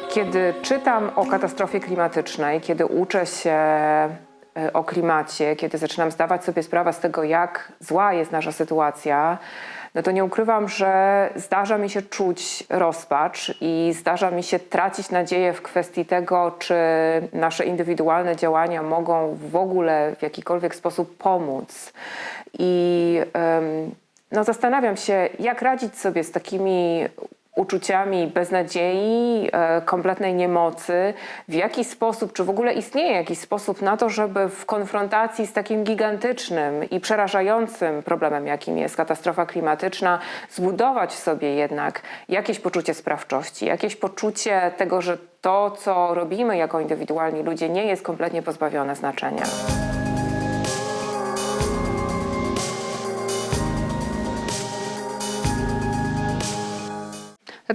Kiedy czytam o katastrofie klimatycznej, kiedy uczę się o klimacie, kiedy zaczynam zdawać sobie sprawę z tego, jak zła jest nasza sytuacja, no to nie ukrywam, że zdarza mi się czuć rozpacz i zdarza mi się tracić nadzieję w kwestii tego, czy nasze indywidualne działania mogą w ogóle w jakikolwiek sposób pomóc. I zastanawiam się, jak radzić sobie z takimi uczuciami beznadziei, kompletnej niemocy, w jaki sposób, czy w ogóle istnieje jakiś sposób na to, żeby w konfrontacji z takim gigantycznym i przerażającym problemem, jakim jest katastrofa klimatyczna, zbudować sobie jednak jakieś poczucie sprawczości, jakieś poczucie tego, że to, co robimy jako indywidualni ludzie, nie jest kompletnie pozbawione znaczenia.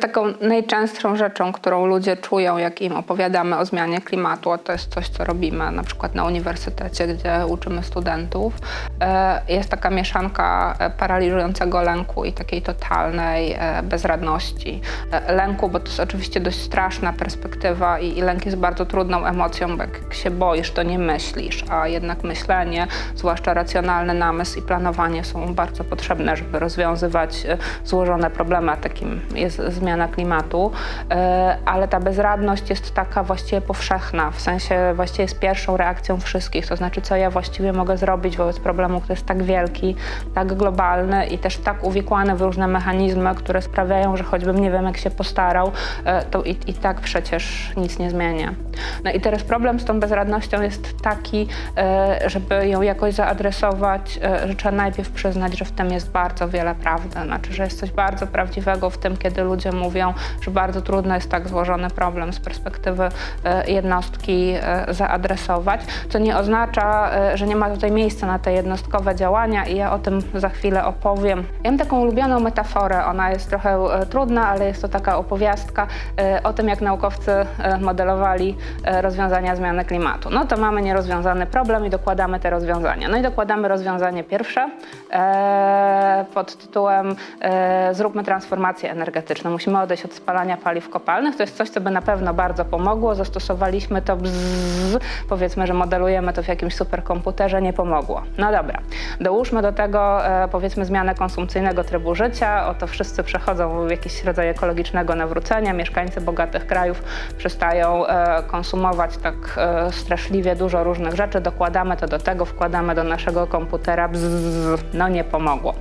Taką najczęstszą rzeczą, którą ludzie czują, jak im opowiadamy o zmianie klimatu, a to jest coś, co robimy na przykład na uniwersytecie, gdzie uczymy studentów, jest taka mieszanka paraliżującego lęku i takiej totalnej bezradności. Lęku, bo to jest oczywiście dość straszna perspektywa i lęk jest bardzo trudną emocją, bo jak się boisz, to nie myślisz, a jednak myślenie, zwłaszcza racjonalny namysł i planowanie są bardzo potrzebne, żeby rozwiązywać złożone problemy, a takim jest zmiana klimatu, ale ta bezradność jest taka właściwie powszechna, w sensie właściwie jest pierwszą reakcją wszystkich, to znaczy co ja właściwie mogę zrobić wobec problemu, który jest tak wielki, tak globalny i też tak uwikłany w różne mechanizmy, które sprawiają, że choćbym nie wiem jak się postarał, to i tak przecież nic nie zmienię. No i teraz problem z tą bezradnością jest taki, żeby ją jakoś zaadresować, że trzeba najpierw przyznać, że w tym jest bardzo wiele prawdy, znaczy, że jest coś bardzo prawdziwego w tym, kiedy ludzie mówią, że bardzo trudno jest tak złożony problem z perspektywy jednostki zaadresować, co nie oznacza, że nie ma tutaj miejsca na te jednostkowe działania i ja o tym za chwilę opowiem. Ja mam taką ulubioną metaforę, ona jest trochę trudna, ale jest to taka opowiastka o tym, jak naukowcy modelowali rozwiązania zmiany klimatu. No to mamy nierozwiązany problem i dokładamy te rozwiązania. No i dokładamy rozwiązanie pierwsze pod tytułem zróbmy transformację energetyczną. Musimy odejść od spalania paliw kopalnych. To jest coś, co by na pewno bardzo pomogło. Zastosowaliśmy to powiedzmy, że modelujemy to w jakimś superkomputerze, nie pomogło. No dobra, dołóżmy do tego powiedzmy zmianę konsumpcyjnego trybu życia. Oto wszyscy przechodzą w jakiś rodzaj ekologicznego nawrócenia. Mieszkańcy bogatych krajów przestają konsumować tak straszliwie dużo różnych rzeczy. Dokładamy to do tego, wkładamy do naszego komputera. No nie pomogło.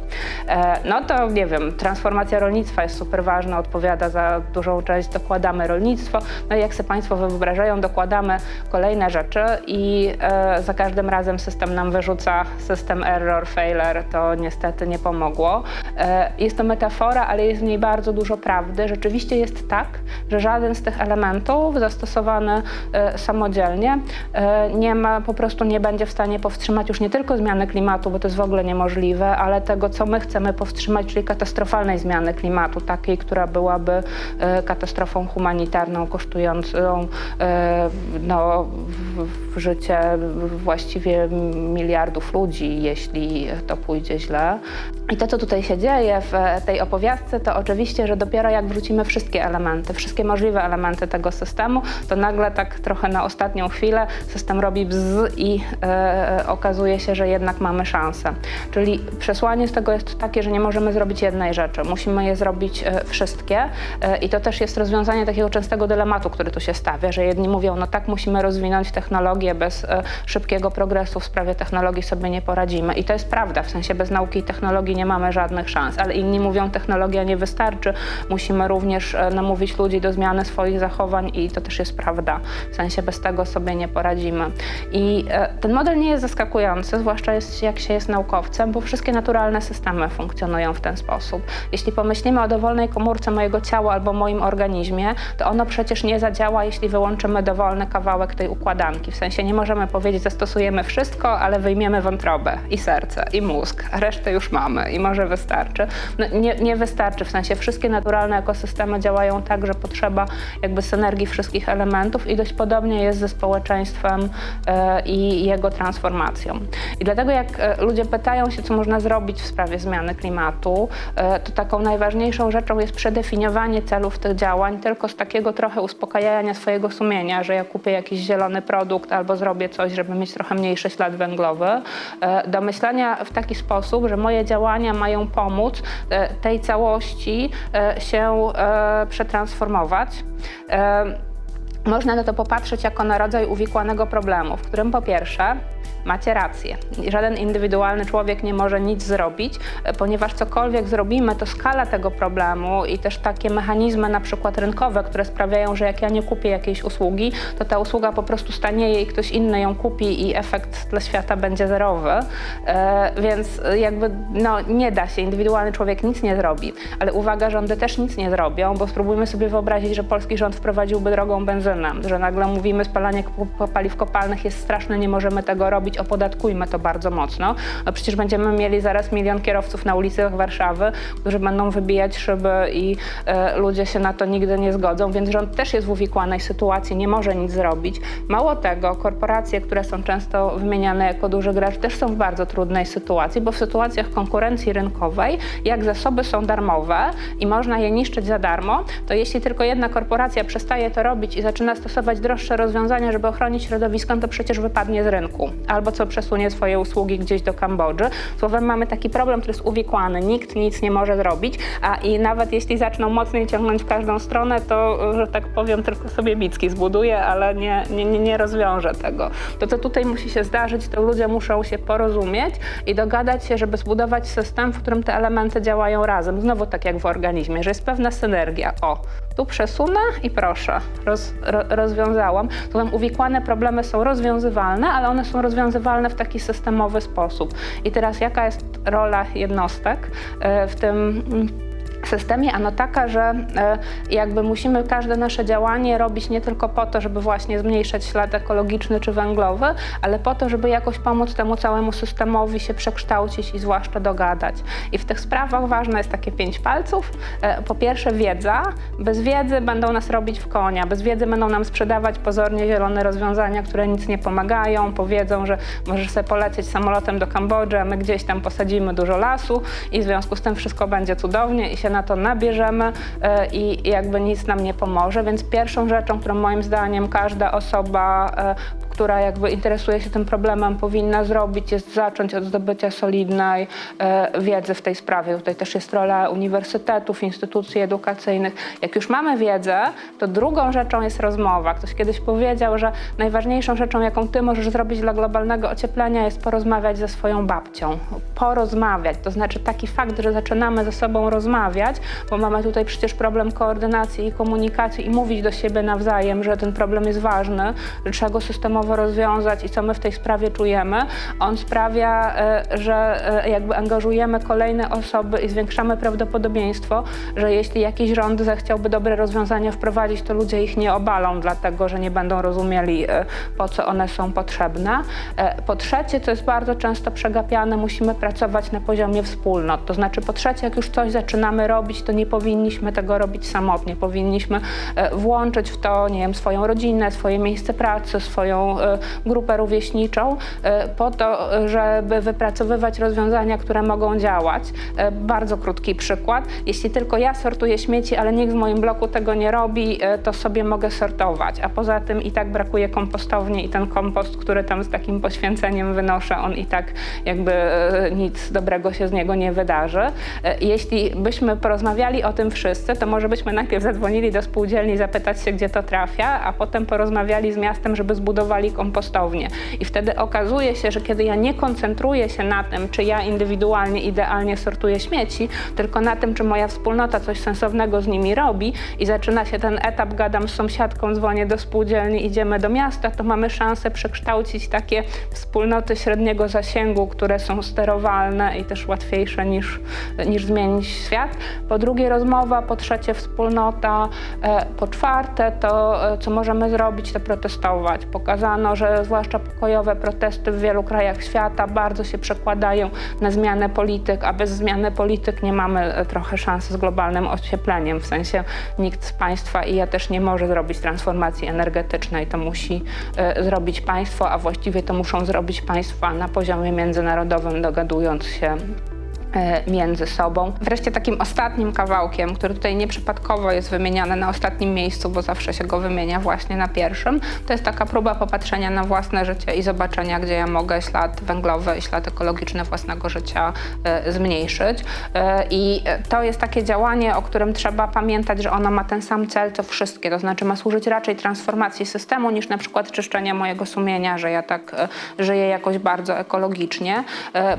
No to nie wiem, transformacja rolnictwa jest super ważna, odpowiada za dużą część, dokładamy rolnictwo. No i jak sobie Państwo wyobrażają, dokładamy kolejne rzeczy i za każdym razem system nam wyrzuca system error, failure, to niestety nie pomogło. Jest to metafora, ale jest w niej bardzo dużo prawdy. Rzeczywiście jest tak, że żaden z tych elementów zastosowany samodzielnie po prostu nie będzie w stanie powstrzymać już nie tylko zmiany klimatu, bo to jest w ogóle niemożliwe, ale tego, co my chcemy powstrzymać, czyli katastrofalnej zmiany klimatu, takiej, która byłaby katastrofą humanitarną, kosztującą życie właściwie miliardów ludzi, jeśli to pójdzie źle. I to, co tutaj się dzieje w tej opowiastce, to oczywiście, że dopiero jak wrzucimy wszystkie elementy, wszystkie możliwe elementy tego systemu, to nagle tak trochę na ostatnią chwilę system robi bzz i okazuje się, że jednak mamy szansę. Czyli przesłanie z tego jest takie, że nie możemy zrobić jednej rzeczy. Musimy je zrobić wszystkie i to też jest rozwiązanie takiego częstego dylematu, który tu się stawia, że jedni mówią, no tak, musimy rozwinąć technologię, bez szybkiego progresu w sprawie technologii sobie nie poradzimy. I to jest prawda, w sensie bez nauki i technologii nie mamy żadnych szans, ale inni mówią, technologia nie wystarczy, musimy również namówić ludzi do zmiany swoich zachowań i to też jest prawda, w sensie bez tego sobie nie poradzimy. I ten model nie jest zaskakujący, zwłaszcza jak się jest naukowcem, bo wszystkie naturalne systemy funkcjonują w ten sposób. Jeśli pomyślimy o dowolnej komórce mojego ciała albo moim organizmie, to ono przecież nie zadziała, jeśli wyłączymy dowolny kawałek tej układanki. W sensie nie możemy powiedzieć, zastosujemy wszystko, ale wyjmiemy wątrobę i serce i mózg, a resztę już mamy i może wystarczy. No, nie wystarczy, w sensie wszystkie naturalne ekosystemy działają tak, że potrzeba jakby synergii wszystkich elementów i dość podobnie jest ze społeczeństwem i jego transformacją. I dlatego jak ludzie pytają się, co można zrobić w sprawie zmiany klimatu, to taką najważniejszą rzeczą jest przedefiniowanie definiowanie celów tych działań tylko z takiego trochę uspokajania swojego sumienia, że ja kupię jakiś zielony produkt albo zrobię coś, żeby mieć trochę mniejszy ślad węglowy, do myślenia w taki sposób, że moje działania mają pomóc tej całości się przetransformować. Można na to popatrzeć jako na rodzaj uwikłanego problemu, w którym po pierwsze macie rację. Żaden indywidualny człowiek nie może nic zrobić, ponieważ cokolwiek zrobimy, to skala tego problemu i też takie mechanizmy na przykład rynkowe, które sprawiają, że jak ja nie kupię jakiejś usługi, to ta usługa po prostu stanieje i ktoś inny ją kupi i efekt dla świata będzie zerowy. Więc jakby nie da się, indywidualny człowiek nic nie zrobi. Ale uwaga, rządy też nic nie zrobią, bo spróbujmy sobie wyobrazić, że polski rząd wprowadziłby drogą benzynę, że nagle mówimy, spalanie paliw kopalnych jest straszne, nie możemy tego robić, opodatkujmy to bardzo mocno. No przecież będziemy mieli zaraz 1 milion kierowców na ulicach Warszawy, którzy będą wybijać szyby i ludzie się na to nigdy nie zgodzą, więc rząd też jest w uwikłanej sytuacji, nie może nic zrobić. Mało tego, korporacje, które są często wymieniane jako duży gracz, też są w bardzo trudnej sytuacji, bo w sytuacjach konkurencji rynkowej, jak zasoby są darmowe i można je niszczyć za darmo, to jeśli tylko jedna korporacja przestaje to robić i zaczyna stosować droższe rozwiązania, żeby ochronić środowisko, to przecież wypadnie z rynku. Albo co przesunie swoje usługi gdzieś do Kambodży. Słowem, mamy taki problem, który jest uwikłany. Nikt nic nie może zrobić, i nawet jeśli zaczną mocniej ciągnąć w każdą stronę, to, że tak powiem, tylko sobie bicki zbuduje, ale nie rozwiąże tego. To, co tutaj musi się zdarzyć, to ludzie muszą się porozumieć i dogadać się, żeby zbudować system, w którym te elementy działają razem. Znowu tak jak w organizmie, że jest pewna synergia. Tu przesunę i proszę, rozwiązałam. Słowem, uwikłane problemy są rozwiązywalne, ale one są rozwiązywalne w taki systemowy sposób. I teraz jaka jest rola jednostek w tym systemie? Ano taka, że jakby musimy każde nasze działanie robić nie tylko po to, żeby właśnie zmniejszać ślad ekologiczny czy węglowy, ale po to, żeby jakoś pomóc temu całemu systemowi się przekształcić i zwłaszcza dogadać. I w tych sprawach ważne jest takie 5 palców. Po pierwsze wiedza. Bez wiedzy będą nas robić w konia. Bez wiedzy będą nam sprzedawać pozornie zielone rozwiązania, które nic nie pomagają. Powiedzą, że możesz sobie polecieć samolotem do Kambodży, a my gdzieś tam posadzimy dużo lasu i w związku z tym wszystko będzie cudownie i się na to nabierzemy i jakby nic nam nie pomoże. Więc pierwszą rzeczą, którą moim zdaniem każda osoba, która jakby interesuje się tym problemem, powinna zrobić, jest zacząć od zdobycia solidnej wiedzy w tej sprawie. Tutaj też jest rola uniwersytetów, instytucji edukacyjnych. Jak już mamy wiedzę, to drugą rzeczą jest rozmowa. Ktoś kiedyś powiedział, że najważniejszą rzeczą, jaką ty możesz zrobić dla globalnego ocieplenia, jest porozmawiać ze swoją babcią. Porozmawiać, to znaczy taki fakt, że zaczynamy ze sobą rozmawiać, bo mamy tutaj przecież problem koordynacji i komunikacji i mówić do siebie nawzajem, że ten problem jest ważny, że trzeba go systemowo rozwiązać i co my w tej sprawie czujemy. On sprawia, że jakby angażujemy kolejne osoby i zwiększamy prawdopodobieństwo, że jeśli jakiś rząd zechciałby dobre rozwiązania wprowadzić, to ludzie ich nie obalą, dlatego że nie będą rozumieli, po co one są potrzebne. Po trzecie, co jest bardzo często przegapiane, musimy pracować na poziomie wspólnot. To znaczy, po trzecie, jak już coś zaczynamy robić, to nie powinniśmy tego robić samotnie. Powinniśmy włączyć w to, nie wiem, swoją rodzinę, swoje miejsce pracy, swoją grupę rówieśniczą, po to, żeby wypracowywać rozwiązania, które mogą działać. Bardzo krótki przykład. Jeśli tylko ja sortuję śmieci, ale nikt w moim bloku tego nie robi, to sobie mogę sortować. A poza tym i tak brakuje kompostowni i ten kompost, który tam z takim poświęceniem wynoszę, on i tak jakby nic dobrego się z niego nie wydarzy. Jeśli byśmy porozmawiali o tym wszyscy, to może byśmy najpierw zadzwonili do spółdzielni, zapytać się, gdzie to trafia, a potem porozmawiali z miastem, żeby zbudowali kompostownię. I wtedy okazuje się, że kiedy ja nie koncentruję się na tym, czy ja indywidualnie, idealnie sortuję śmieci, tylko na tym, czy moja wspólnota coś sensownego z nimi robi i zaczyna się ten etap, gadam z sąsiadką, dzwonię do spółdzielni, idziemy do miasta, to mamy szansę przekształcić takie wspólnoty średniego zasięgu, które są sterowalne i też łatwiejsze niż zmienić świat. Po drugie rozmowa, po trzecie wspólnota, po czwarte to, co możemy zrobić, to protestować. Pokazano, że zwłaszcza pokojowe protesty w wielu krajach świata bardzo się przekładają na zmianę polityk, a bez zmiany polityk nie mamy trochę szansy z globalnym ociepleniem. W sensie nikt z państwa i ja też nie może zrobić transformacji energetycznej. To musi zrobić państwo, a właściwie to muszą zrobić państwa na poziomie międzynarodowym, dogadując się między sobą. Wreszcie takim ostatnim kawałkiem, który tutaj nieprzypadkowo jest wymieniany na ostatnim miejscu, bo zawsze się go wymienia właśnie na pierwszym, to jest taka próba popatrzenia na własne życie i zobaczenia, gdzie ja mogę ślad węglowy i ślad ekologiczny własnego życia zmniejszyć. I to jest takie działanie, o którym trzeba pamiętać, że ono ma ten sam cel co wszystkie, to znaczy ma służyć raczej transformacji systemu niż na przykład czyszczenia mojego sumienia, że ja tak żyję jakoś bardzo ekologicznie,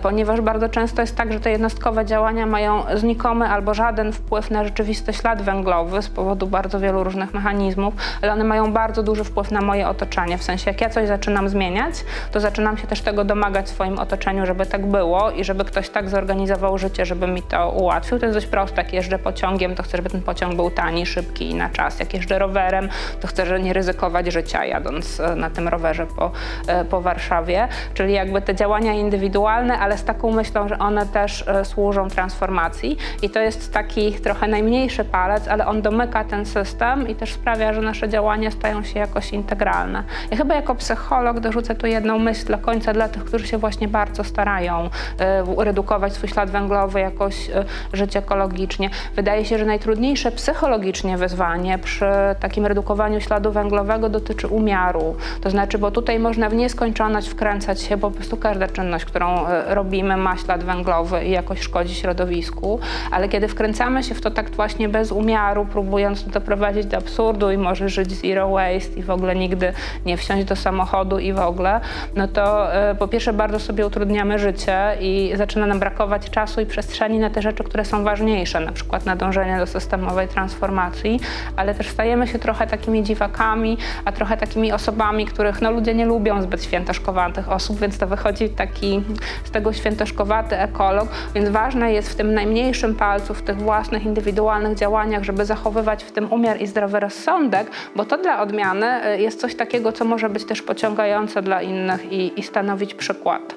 ponieważ bardzo często jest tak, że te jednostkowe działania mają znikomy albo żaden wpływ na rzeczywisty ślad węglowy z powodu bardzo wielu różnych mechanizmów, ale one mają bardzo duży wpływ na moje otoczenie. W sensie, jak ja coś zaczynam zmieniać, to zaczynam się też tego domagać w swoim otoczeniu, żeby tak było i żeby ktoś tak zorganizował życie, żeby mi to ułatwił. To jest dość proste. Jak jeżdżę pociągiem, to chcę, żeby ten pociąg był tani, szybki i na czas. Jak jeżdżę rowerem, to chcę nie ryzykować życia, jadąc na tym rowerze po Warszawie. Czyli jakby te działania indywidualne, ale z taką myślą, że one też służą transformacji. I to jest taki trochę najmniejszy palec, ale on domyka ten system i też sprawia, że nasze działania stają się jakoś integralne. Ja chyba jako psycholog dorzucę tu jedną myśl do końca dla tych, którzy się właśnie bardzo starają redukować swój ślad węglowy, jakoś żyć ekologicznie. Wydaje się, że najtrudniejsze psychologicznie wyzwanie przy takim redukowaniu śladu węglowego dotyczy umiaru. To znaczy, bo tutaj można w nieskończoność wkręcać się, bo po prostu każda czynność, którą robimy, ma ślad węglowy i jakoś szkodzi środowisku, ale kiedy wkręcamy się w to tak właśnie bez umiaru, próbując to doprowadzić do absurdu i może żyć zero waste i w ogóle nigdy nie wsiąść do samochodu i w ogóle, no to po pierwsze bardzo sobie utrudniamy życie i zaczyna nam brakować czasu i przestrzeni na te rzeczy, które są ważniejsze, na przykład na dążenie do systemowej transformacji, ale też stajemy się trochę takimi dziwakami, a trochę takimi osobami, których no, ludzie nie lubią zbyt świętoszkowatych osób, więc to wychodzi taki z tego świętoszkowaty ekolog, więc ważne jest w tym najmniejszym palcu, w tych własnych, indywidualnych działaniach, żeby zachowywać w tym umiar i zdrowy rozsądek, bo to dla odmiany jest coś takiego, co może być też pociągające dla innych i stanowić przykład.